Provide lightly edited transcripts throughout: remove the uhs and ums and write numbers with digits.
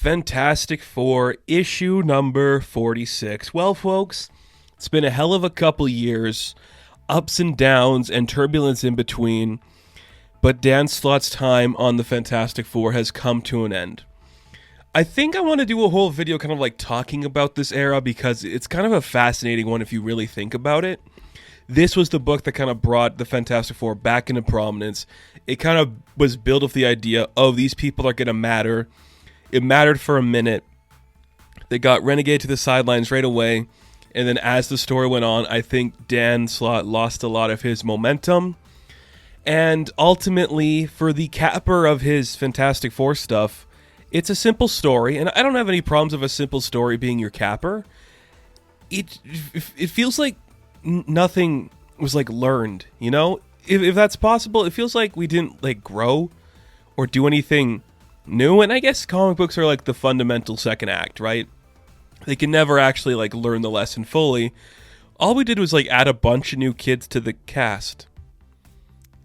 Fantastic Four, issue number 46. Well, folks, it's been a hell of a couple years, ups and downs and turbulence in between, but Dan Slott's time on the Fantastic Four has come to an end. I think I want to do a whole video kind of like talking about this era because it's kind of a fascinating one if you really think about it. This was the book that kind of brought the Fantastic Four back into prominence. It kind of was built with the idea, oh, these people are going to matter. It mattered for a minute. They got Renegade to the sidelines right away. And then as the story went on, I think Dan Slott lost a lot of his momentum. And ultimately, for the capper of his Fantastic Four stuff, it's a simple story. And I don't have any problems of a simple story being your capper. It feels like nothing was like learned, you know? If that's possible, it feels like we didn't like grow or do anything new. And I guess comic books are like the fundamental second act, right? They can never actually like learn the lesson fully. All we did was like add a bunch of new kids to the cast.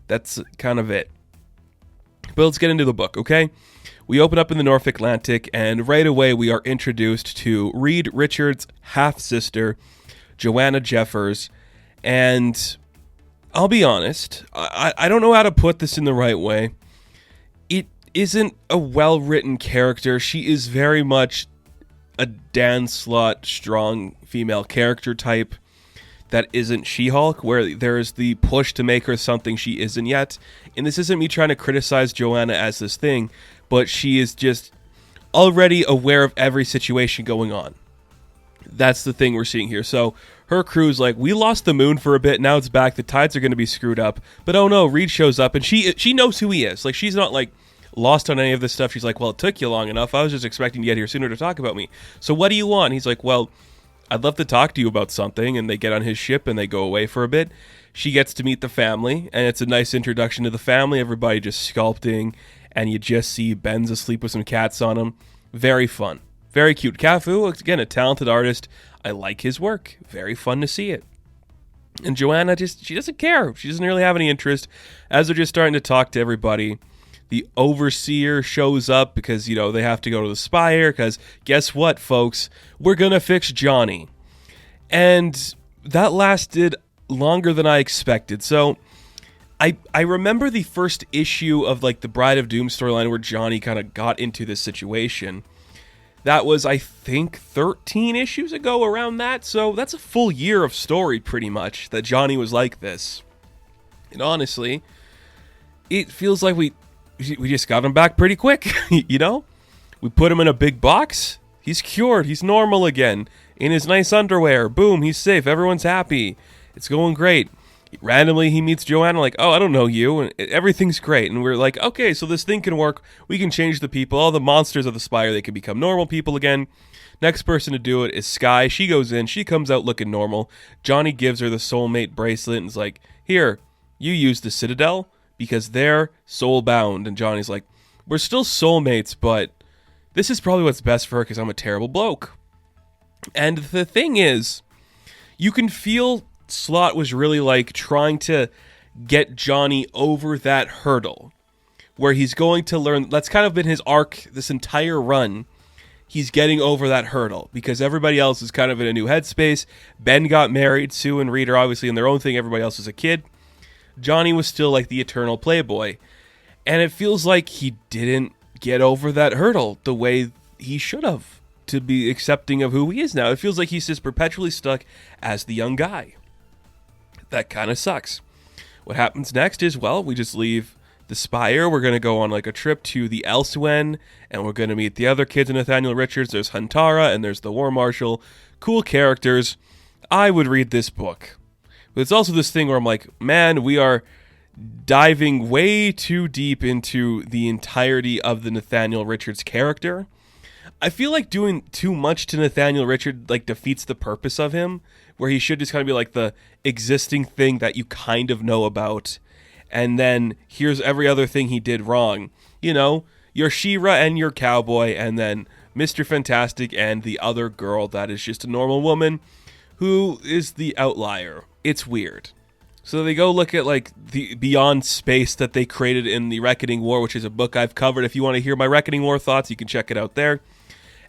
That's kind of it. But let's get into the book, okay? We open up in the North Atlantic, and right away we are introduced to Reed Richards' half-sister, Joanna Jeffers, and I'll be honest, I don't know how to put this in the right way. It isn't a well-written character. She is very much a Dan Slott strong female character type that isn't She-Hulk, where there is the push to make her something she isn't yet. And this isn't me trying to criticize Joanna as this thing, but she is just already aware of every situation going on. That's the thing we're seeing here. So her crew's like, we lost the moon for a bit, now it's back, the tides are going to be screwed up. But oh no, Reed shows up, and she knows who he is. Like, she's not like lost on any of this stuff. She's like, well, it took you long enough. I was just expecting to get here sooner to talk about me. So what do you want? He's like, well, I'd love to talk to you about something. And they get on his ship and they go away for a bit. She gets to meet the family, and it's a nice introduction to the family. Everybody just sculpting, and you just see Ben's asleep with some cats on him. Very fun. Very cute. Cafu, again, a talented artist. I like his work. Very fun to see it. And Joanna she doesn't care. She doesn't really have any interest. As they're just starting to talk to everybody, the overseer shows up because, you know, they have to go to the Spire because guess what, folks? We're going to fix Johnny. And that lasted longer than I expected. So I remember the first issue of like the Bride of Doom storyline where Johnny kind of got into this situation. That was, I think, 13 issues ago, around that. So that's a full year of story, pretty much, that Johnny was like this. And honestly, it feels like we just got him back pretty quick, you know? We put him in a big box. He's cured. He's normal again. In his nice underwear. Boom, he's safe. Everyone's happy. It's going great. Randomly, he meets Joanna, like, oh, I don't know you, and everything's great. And we're like, okay, so this thing can work. We can change the people. All the monsters of the Spire, they can become normal people again. Next person to do it is Skye. She goes in. She comes out looking normal. Johnny gives her the soulmate bracelet and is like, here, you use the Citadel because they're soul-bound. And Johnny's like, we're still soulmates, but this is probably what's best for her because I'm a terrible bloke. And the thing is, you can feel Slott was really like trying to get Johnny over that hurdle where he's going to learn. That's kind of been his arc this entire run. He's getting over that hurdle because everybody else is kind of in a new headspace. Ben got married. Sue and Reed are obviously in their own thing. Everybody else is a kid. Johnny was still like the eternal playboy. And it feels like he didn't get over that hurdle the way he should have to be accepting of who he is now. It feels like he's just perpetually stuck as the young guy. That kind of sucks. What happens next is, well, we just leave the Spire. We're going to go on like a trip to the Elsewhen, and we're going to meet the other kids of Nathaniel Richards. There's Huntara, and there's the War Marshal. Cool characters. I would read this book. But it's also this thing where I'm like, man, we are diving way too deep into the entirety of the Nathaniel Richards character. I feel like doing too much to Nathaniel Richards like defeats the purpose of him, where he should just kind of be like the existing thing that you kind of know about, and then here's every other thing he did wrong. You know, your She-Ra and your cowboy, and then Mr. Fantastic and the other girl that is just a normal woman who is the outlier. It's weird. So they go look at like the Beyond Space that they created in the Reckoning War, which is a book I've covered. If you want to hear my Reckoning War thoughts, you can check it out there.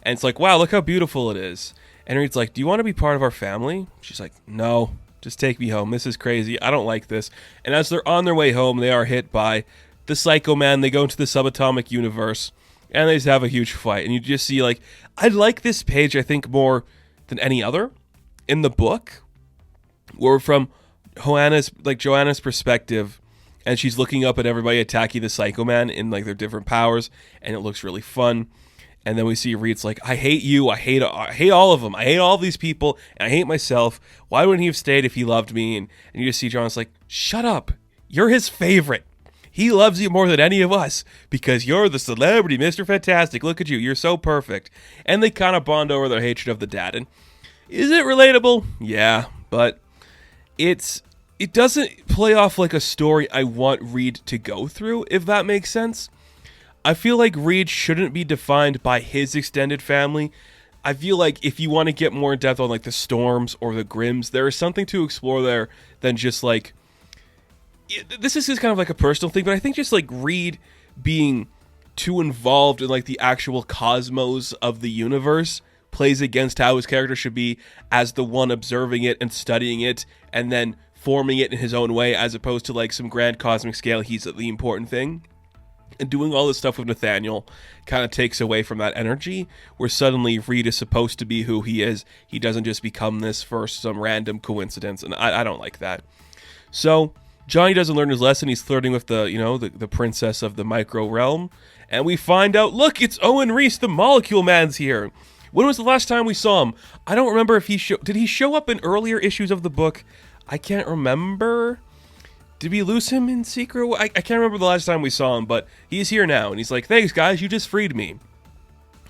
And it's like, wow, look how beautiful it is. And Reed's like, do you want to be part of our family? She's like, no, just take me home. This is crazy. I don't like this. And as they're on their way home, they are hit by the Psycho Man. They go into the subatomic universe, and they just have a huge fight. And you just see, like, I like this page, I think, more than any other in the book, where from Joanna's perspective, and she's looking up at everybody attacking the Psycho Man in, like, their different powers, and it looks really fun. And then we see Reed's like, I hate you, I hate all of them, I hate all these people, and I hate myself. Why wouldn't he have stayed if he loved me? And you just see John's like, shut up, you're his favorite. He loves you more than any of us because you're the celebrity, Mr. Fantastic. Look at you, you're so perfect. And they kind of bond over their hatred of the dad. And is it relatable? Yeah, but it doesn't play off like a story I want Reed to go through, if that makes sense. I feel like Reed shouldn't be defined by his extended family. I feel like if you want to get more in depth on like the Storms or the Grimms, there is something to explore there than just like, this is just kind of like a personal thing, but I think just like Reed being too involved in like the actual cosmos of the universe plays against how his character should be as the one observing it and studying it and then forming it in his own way, as opposed to like some grand cosmic scale, he's the important thing. And doing all this stuff with Nathaniel kind of takes away from that energy, where suddenly Reed is supposed to be who he is. He doesn't just become this for some random coincidence, and I don't like that. So Johnny doesn't learn his lesson. He's flirting with the princess of the micro realm, and we find out, look, it's Owen Reese, the Molecule Man's here. When was the last time we saw him? I don't remember if did he show up in earlier issues of the book? I can't remember. Did we lose him in Secret? I can't remember the last time we saw him, but he's here now. And he's like, thanks, guys. You just freed me.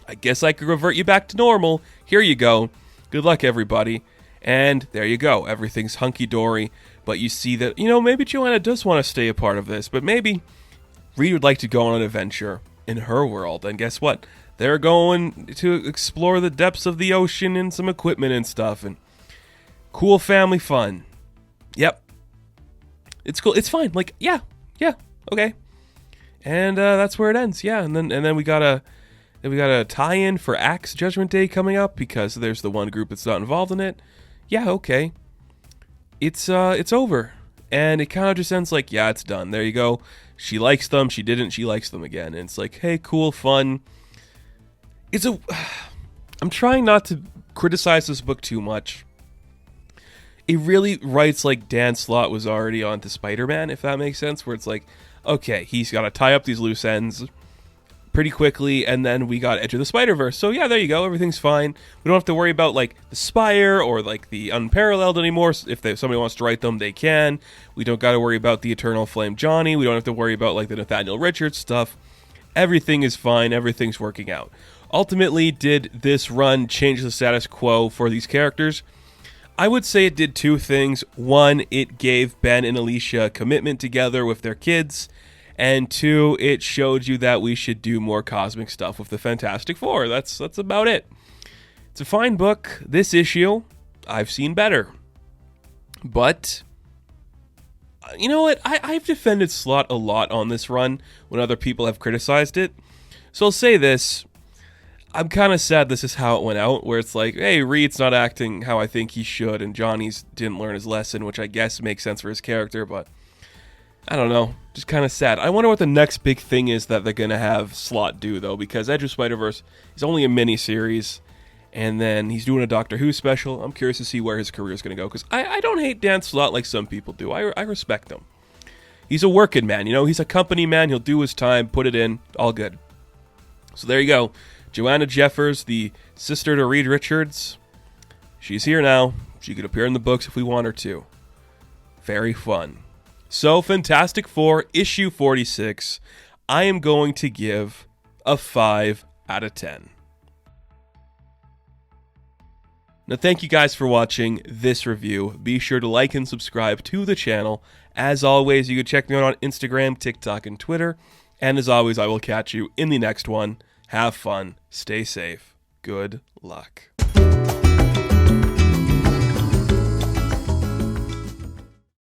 I guess I could revert you back to normal. Here you go. Good luck, everybody. And there you go. Everything's hunky-dory. But you see that, maybe Joanna does want to stay a part of this. But maybe Reed would like to go on an adventure in her world. And guess what? They're going to explore the depths of the ocean and some equipment and stuff. And cool family fun. Yep. It's cool. It's fine. Like, yeah, okay. And that's where it ends. Yeah, and then we got a tie-in for Axe Judgment Day coming up because there's the one group that's not involved in it. Yeah, okay. It's over, and it kind of just ends like, yeah, it's done. There you go. She likes them. She didn't. She likes them again. And it's like, hey, cool, fun. I'm trying not to criticize this book too much. It really writes like Dan Slott was already on to Spider-Man, if that makes sense, where it's like, okay, he's got to tie up these loose ends pretty quickly, and then we got Edge of the Spider-Verse. So yeah, there you go. Everything's fine. We don't have to worry about like the Spire or like the Unparalleled anymore. If somebody wants to write them, they can. We don't got to worry about the Eternal Flame Johnny. We don't have to worry about like the Nathaniel Richards stuff. Everything is fine. Everything's working out. Ultimately, did this run change the status quo for these characters? I would say it did two things. One, it gave Ben and Alicia a commitment together with their kids. And two, it showed you that we should do more cosmic stuff with the Fantastic Four. That's about it. It's a fine book. This issue, I've seen better. But, you know what? I've defended Slott a lot on this run when other people have criticized it. So I'll say this. I'm kind of sad this is how it went out, where it's like, hey, Reed's not acting how I think he should, and Johnny's didn't learn his lesson, which I guess makes sense for his character, but I don't know. Just kind of sad. I wonder what the next big thing is that they're going to have Slott do, though, because Edge of Spider-Verse is only a mini-series, and then he's doing a Doctor Who special. I'm curious to see where his career is going to go, because I don't hate Dan Slott like some people do. I respect him. He's a working man, he's a company man. He'll do his time, put it in, all good. So there you go. Joanna Jeffers, the sister to Reed Richards, she's here now. She could appear in the books if we want her to. Very fun. So, Fantastic Four, issue 46, I am going to give a 5 out of 10. Now, thank you guys for watching this review. Be sure to like and subscribe to the channel. As always, you can check me out on Instagram, TikTok, and Twitter. And as always, I will catch you in the next one. Have fun. Stay safe. Good luck.